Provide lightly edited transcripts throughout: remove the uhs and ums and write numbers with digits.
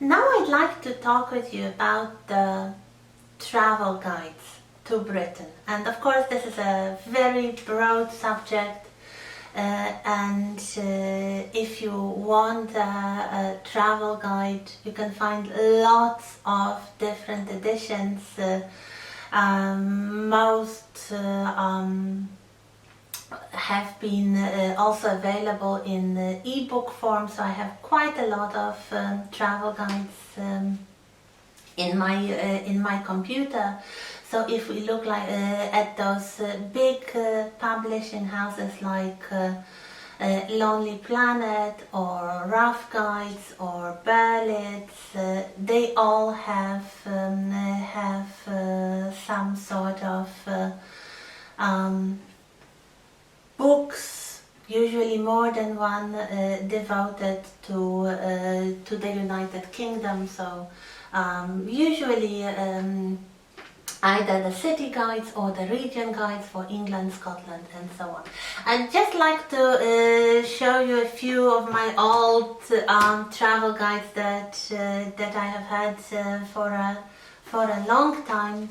Now I'd like to talk with you about the travel guides to Britain. And of course this is a very broad subject, and if you want a travel guide you can find lots of different editions. Most have been also available in ebook form, so I have quite a lot of travel guides in my computer. So if we look at those big publishing houses like Lonely Planet or Rough Guides or Berlitz, they all have some sort of books, usually more than one, devoted to the United Kingdom. So usually either the city guides or the region guides for England, Scotland and so on. I'd just like to show you a few of my old travel guides that I have had for a long time.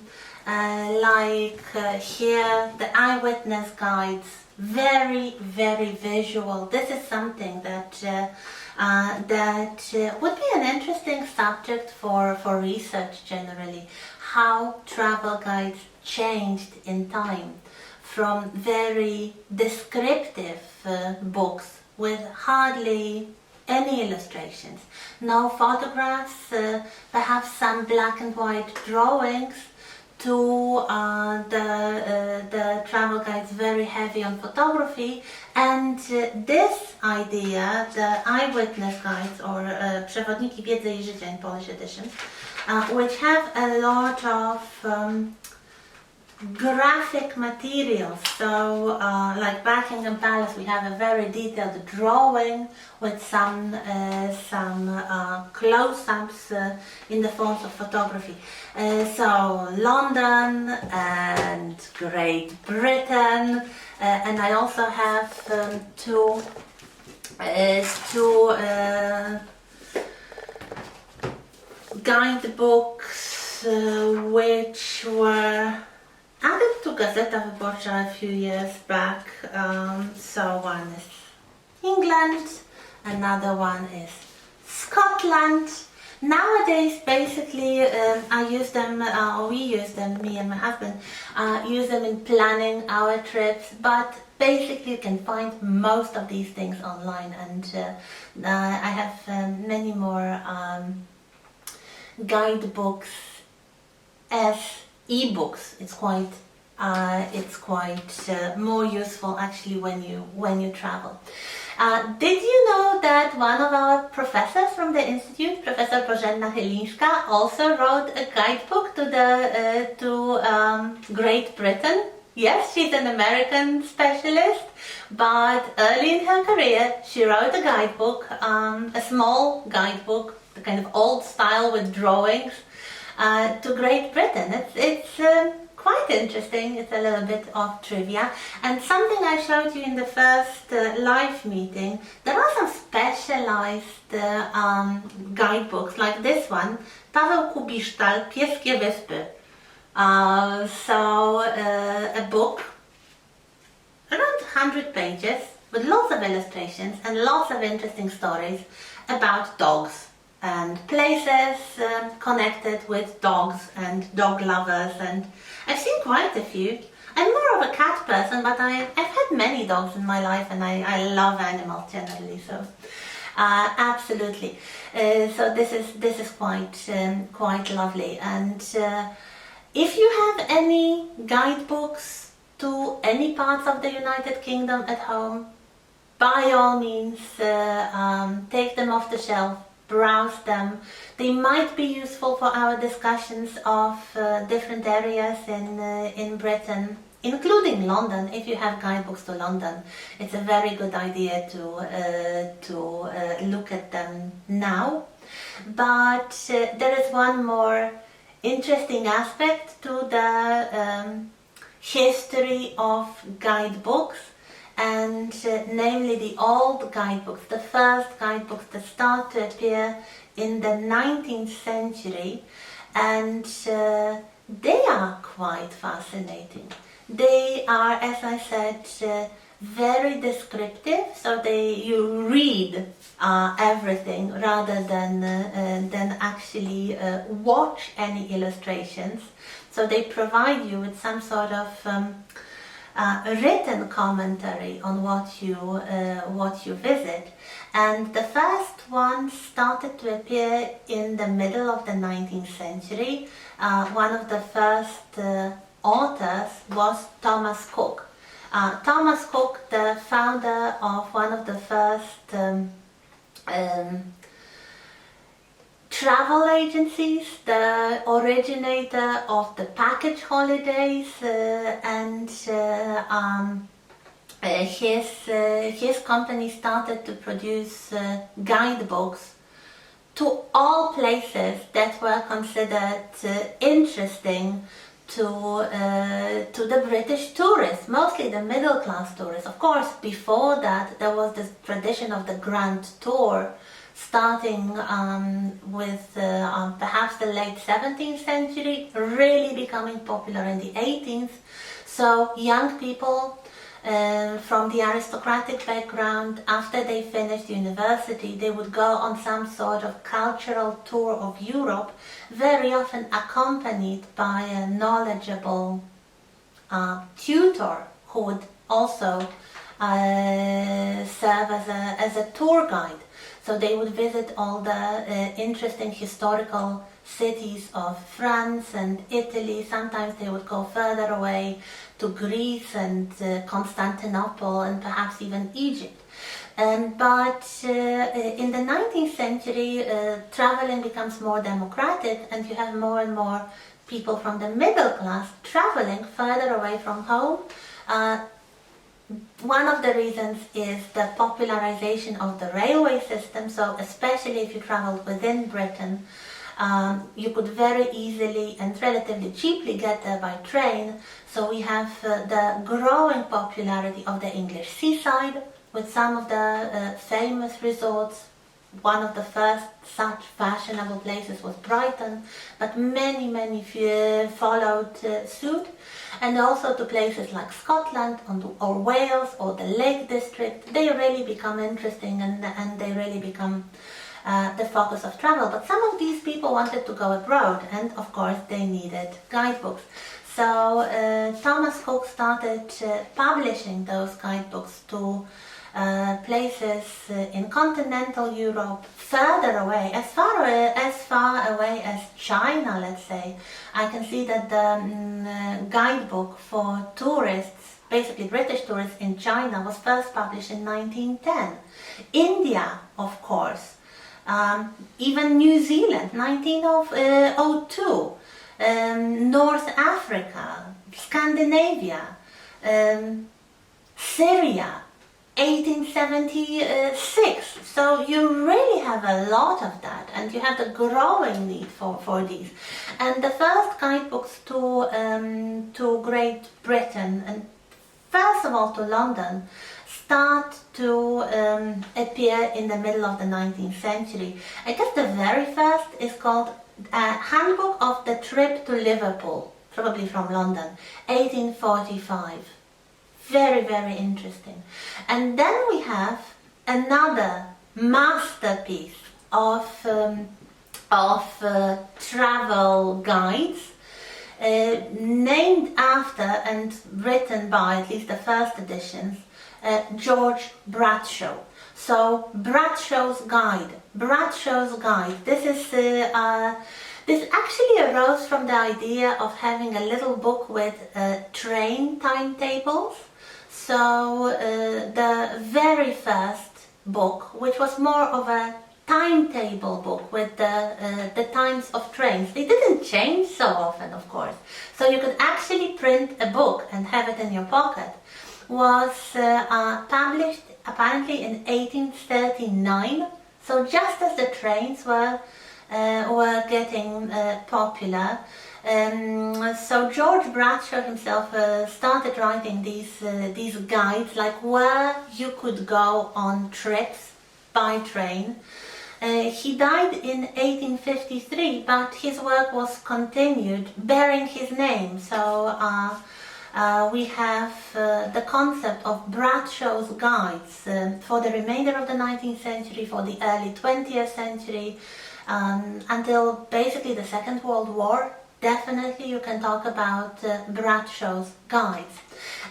Here, the eyewitness guides, very visual. This is something that would be an interesting subject for research generally. How travel guides changed in time from very descriptive books with hardly any illustrations, no photographs, perhaps some black and white drawings, to the travel guides very heavy on photography. And this idea, the eyewitness guides or Przewodniki Wiedzy i Życia in Polish edition, which have a lot of graphic materials. So like Buckingham Palace, we have a very detailed drawing with some close-ups in the forms of photography. So London and Great Britain, and I also have two guidebooks which were added to Gazeta Wyborcza a few years back. So one is England, another one is Scotland. Nowadays, basically, I use them, or we use them, me and my husband, use them in planning our trips, but basically you can find most of these things online, and I have many more guidebooks as ebooks. It's quite more useful actually when you travel. Did you know that one of our professors from the Institute, Professor Bożena Chylińska, also wrote a guidebook to Great Britain? Yes, she's an American specialist, but early in her career she wrote a guidebook, a small guidebook, the kind of old style with drawings, to Great Britain. It's quite interesting. It's a little bit of trivia. And something I showed you in the first live meeting, there are some specialized guidebooks like this one, Paweł Kubisztal, Pieskie Wyspy. A book around 100 pages with lots of illustrations and lots of interesting stories about dogs and places connected with dogs and dog lovers, and I've seen quite a few. I'm more of a cat person, but I've had many dogs in my life, and I love animals generally, so absolutely. So this is quite lovely. And if you have any guidebooks to any parts of the United Kingdom at home, by all means take them off the shelf, browse them. They might be useful for our discussions of different areas in Britain, including London. If you have guidebooks to London, it's a very good idea to look at them now. But there is one more interesting aspect to the history of guidebooks, and namely the old guidebooks, the first guidebooks that start to appear in the 19th century, and they are quite fascinating. They are, as I said, very descriptive, so you read everything rather than actually watch any illustrations. So they provide you with some sort of written commentary on what you visit. And the first one started to appear in the middle of the 19th century. One of the first authors was Thomas Cook. Thomas Cook, the founder of one of the first travel agencies, the originator of the package holidays, and his company started to produce guidebooks to all places that were considered interesting to the British tourists, mostly the middle class tourists. Of course, before that there was this tradition of the Grand Tour, starting with perhaps the late 17th century, really becoming popular in the 18th. So young people from the aristocratic background, after they finished university, they would go on some sort of cultural tour of Europe, very often accompanied by a knowledgeable tutor who would also serve as a tour guide. So they would visit all the interesting historical cities of France and Italy. Sometimes they would go further away to Greece and Constantinople and perhaps even Egypt. But in the 19th century, traveling becomes more democratic, and you have more and more people from the middle class traveling further away from home. One of the reasons is the popularization of the railway system. So especially if you traveled within Britain, you could very easily and relatively cheaply get there by train. So we have the growing popularity of the English seaside, with some of the famous resorts. One of the first such fashionable places was Brighton, but many followed suit. And also to places like Scotland or Wales or the Lake District. They really become interesting, and they really become the focus of travel. But some of these people wanted to go abroad, and of course they needed guidebooks. So Thomas Cook started publishing those guidebooks to places in continental Europe, further away, as far away as China, let's say. I can see that the guidebook for tourists, basically British tourists in China, was first published in 1910. India, of course, even New Zealand, 1902, North Africa, Scandinavia, Syria, 1876. So you really have a lot of that, and you have the growing need for these. And the first guidebooks to Great Britain, and first of all to London, start to appear in the middle of the 19th century. I guess the very first is called Handbook of the Trip to Liverpool, probably from London, 1845. Very interesting. And then we have another masterpiece of travel guides, named after and written by, at least the first editions, George Bradshaw. So Bradshaw's Guide. This actually arose from the idea of having a little book with train timetables. So the very first book, which was more of a timetable book with the times of trains. They didn't change so often, of course. So you could actually print a book and have it in your pocket. Was published apparently in 1839. So just as the trains were getting popular, So George Bradshaw himself started writing these guides, like where you could go on trips by train. He died in 1853, but his work was continued bearing his name. So we have the concept of Bradshaw's guides for the remainder of the 19th century, for the early 20th century, until basically the Second World War. Definitely you can talk about Bradshaw's guides.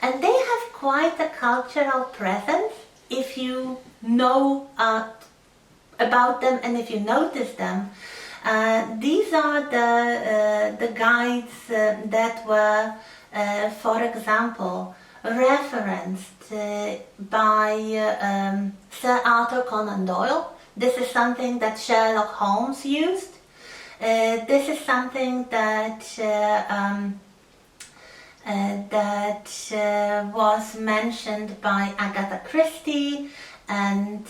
And they have quite a cultural presence if you know about them and if you notice them. These are the guides that were, for example, referenced by Sir Arthur Conan Doyle. This is something that Sherlock Holmes used. This is something that was mentioned by Agatha Christie and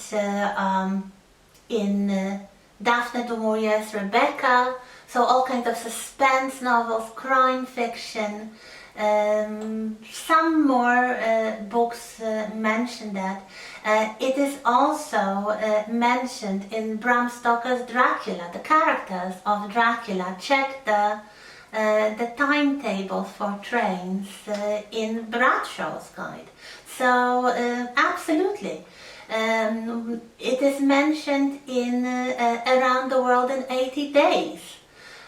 in Daphne du Maurier's Rebecca. So all kinds of suspense novels, crime fiction. Some more books mention that. It is also mentioned in Bram Stoker's Dracula. The characters of Dracula check the timetables for trains in Bradshaw's guide. So absolutely. It is mentioned in Around the World in 80 Days.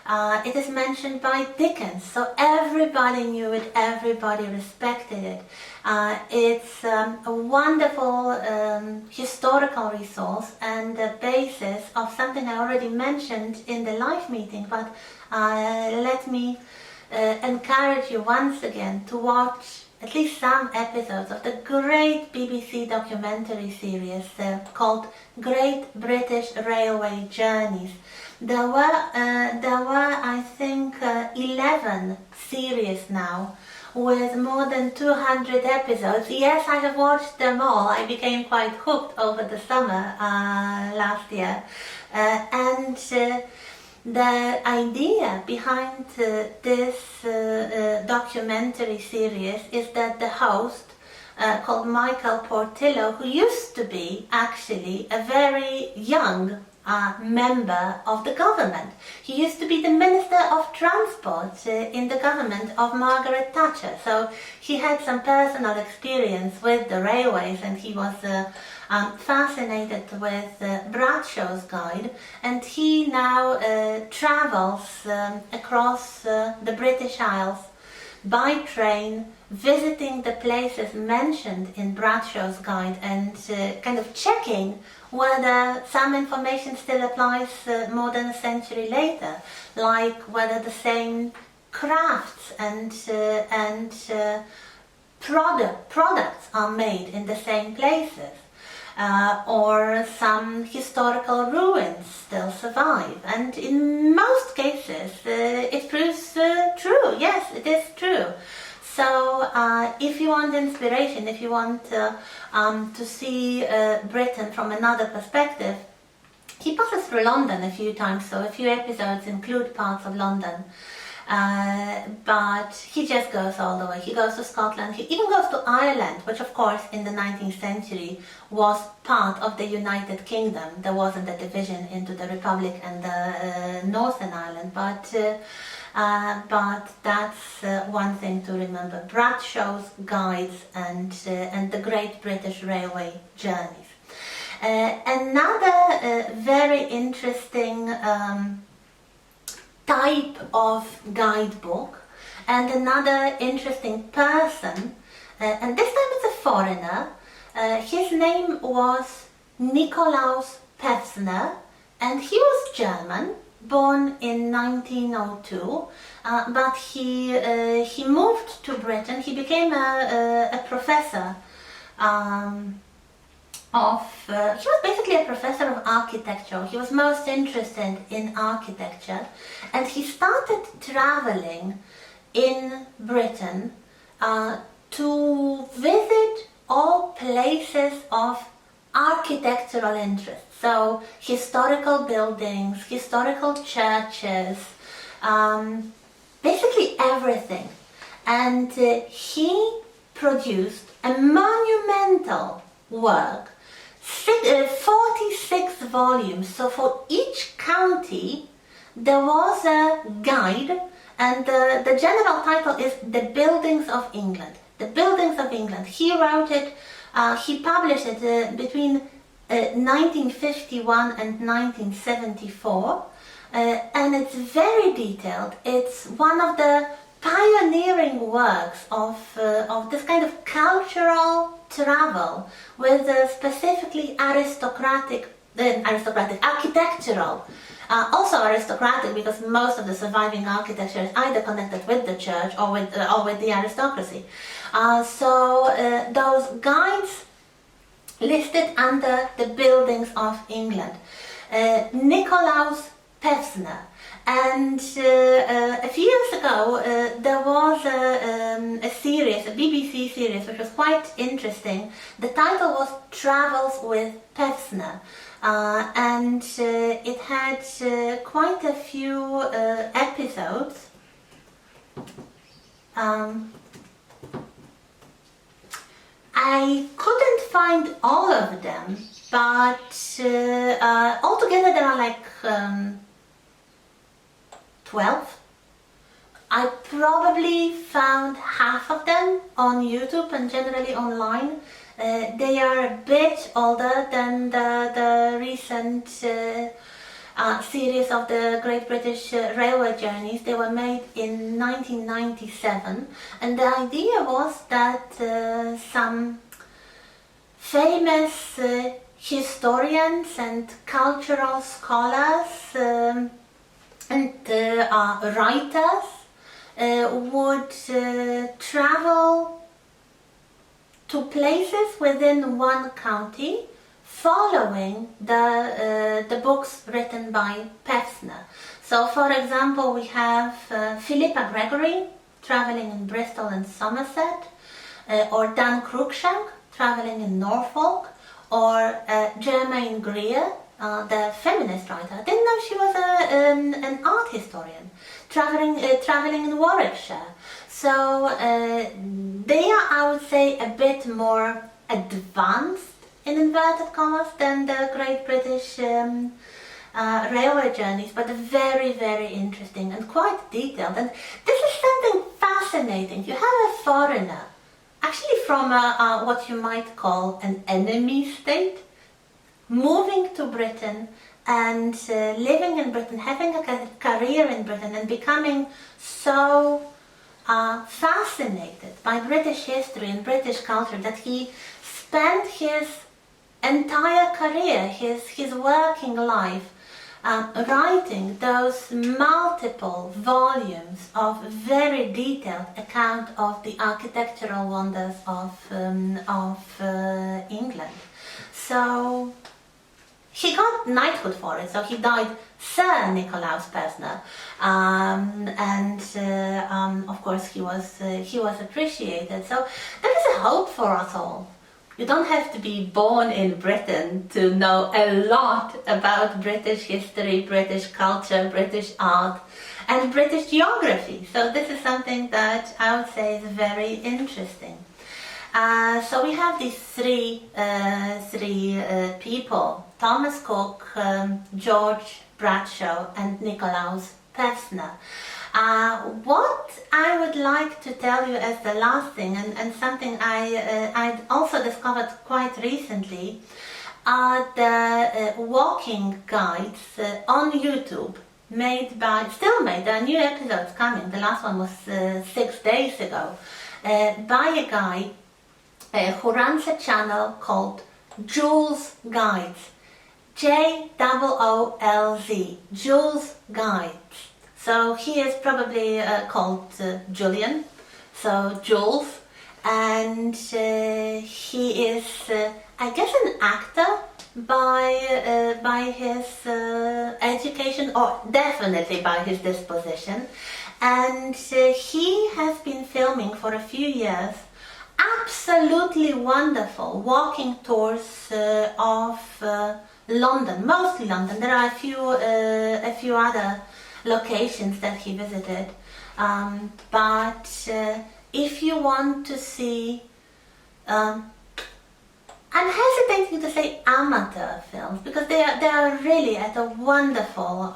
It is mentioned by Dickens, so everybody knew it, everybody respected it. It's a wonderful historical resource and the basis of something I already mentioned in the live meeting, but let me encourage you once again to watch at least some episodes of the great BBC documentary series called Great British Railway Journeys. There were, I think, 11 series now with more than 200 episodes. Yes, I have watched them all. I became quite hooked over the summer last year. And the idea behind this documentary series is that the host, called Michael Portillo, who used to be actually a very young member of the government. He used to be the Minister of Transport in the government of Margaret Thatcher. So he had some personal experience with the railways, and he was fascinated with Bradshaw's guide, and he now travels across the British Isles by train, visiting the places mentioned in Bradshaw's guide and kind of checking whether some information still applies more than a century later, like whether the same crafts and products are made in the same places. Or some historical ruins still survive, and in most cases it proves true. Yes, it is true. So if you want inspiration, if you want to see Britain from another perspective, he passes through London a few times, so a few episodes include parts of London. But he just goes all the way. He goes to Scotland, he even goes to Ireland, which of course in the 19th century was part of the United Kingdom. There wasn't a division into the Republic and the Northern Ireland, but that's one thing to remember. Bradshaw's guides and the Great British Railway Journeys. Another very interesting type of guidebook, and another interesting person, and this time it's a foreigner. His name was Nikolaus Pevsner, and he was German, born in 1902, but he moved to Britain. He became a professor he was basically a professor of architecture. He was most interested in architecture, and he started traveling in Britain to visit all places of architectural interest. So historical buildings, historical churches, basically everything. And he produced a monumental work, 46 volumes. So for each county there was a guide, and the general title is The Buildings of England. The Buildings of England. He wrote it, he published it between 1951 and 1974, and it's very detailed. It's one of the pioneering works of this kind of cultural travel with specifically aristocratic architectural, also aristocratic, because most of the surviving architecture is either connected with the church or with the aristocracy. So those guides listed under the Buildings of England. Nicolaus Pevsner. And a few years ago there was a series, a BBC series, which was quite interesting. The title was Travels with Pevsner, and it had quite a few episodes. I couldn't find all of them, but altogether there are like 12. I probably found half of them on YouTube and generally online. They are a bit older than the recent series of the Great British Railway Journeys. They were made in 1997, and the idea was that some famous historians and cultural scholars and writers would travel to places within one county, following the books written by Pevsner. So, for example, we have Philippa Gregory traveling in Bristol and Somerset, or Dan Cruikshank traveling in Norfolk, or Germaine Greer, the feminist writer. I didn't know she was an art historian, traveling in Warwickshire. So they are, I would say, a bit more advanced, in inverted commas, than the Great British Railway Journeys, but very, very interesting and quite detailed. And this is something fascinating. You have a foreigner, actually from what you might call an enemy state, moving to Britain and living in Britain, having a career in Britain, and becoming so fascinated by British history and British culture that he spent his entire career, his working life, writing those multiple volumes of very detailed account of the architectural wonders of England. So he got knighthood for it, so he died Sir Nicolaus Pevsner, and of course he was appreciated. So there is a hope for us all. You don't have to be born in Britain to know a lot about British history, British culture, British art, and British geography. So this is something that I would say is very interesting. So we have these three people: Thomas Cook, George Bradshaw, and Nicolaus Pevsner. What I would like to tell you as the last thing, and something I also discovered quite recently, are the walking guides on YouTube, still made. There are new episodes coming. The last one was 6 days ago, by a guy who runs a channel called Jules Guides, Joolz, Jules Guides. So he is probably called Julian, so Jules, and he is, I guess, an actor by his education, or definitely by his disposition, and he has been filming for a few years absolutely wonderful walking tours of London, mostly London. There are a few other locations that he visited, But if you want to see, I'm hesitating to say amateur films because they are really at a wonderful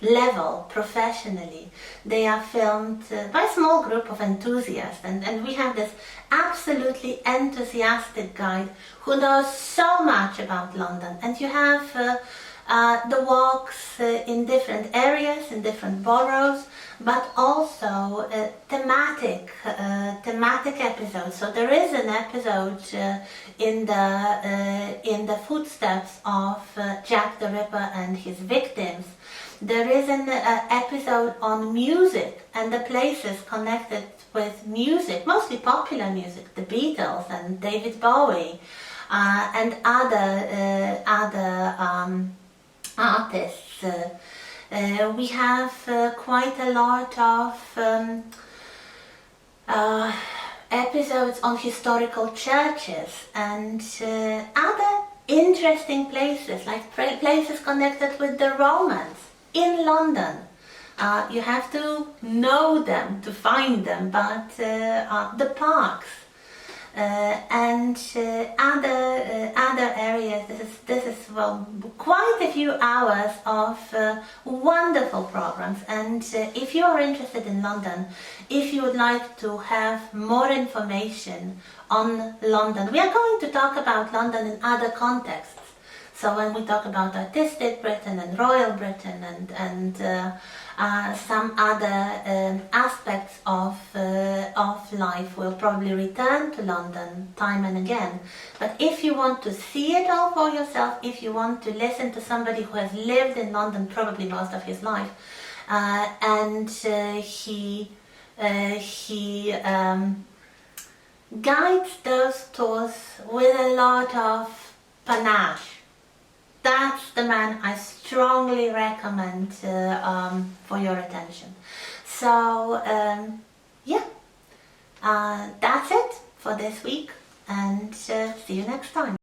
level professionally. They are filmed by a small group of enthusiasts, and we have this absolutely enthusiastic guide who knows so much about London. And you have the walks in different areas, in different boroughs, but also thematic episodes. So there is an episode in the footsteps of Jack the Ripper and his victims. There is an episode on music and the places connected with music, mostly popular music, the Beatles and David Bowie, and other artists. We have quite a lot of episodes on historical churches and other interesting places, like places connected with the Romans in London. You have to know them to find them, but the parks and other areas. This is well, quite a few hours of wonderful programs. And if you are interested in London, if you would like to have more information on London, we are going to talk about London in other contexts. So when we talk about artistic Britain and royal Britain and some other aspects of life, we'll probably return to London time and again. But if you want to see it all for yourself, if you want to listen to somebody who has lived in London probably most of his life, and he guides those tours with a lot of panache. That's the man I strongly recommend for your attention. So yeah, that's it for this week, and see you next time.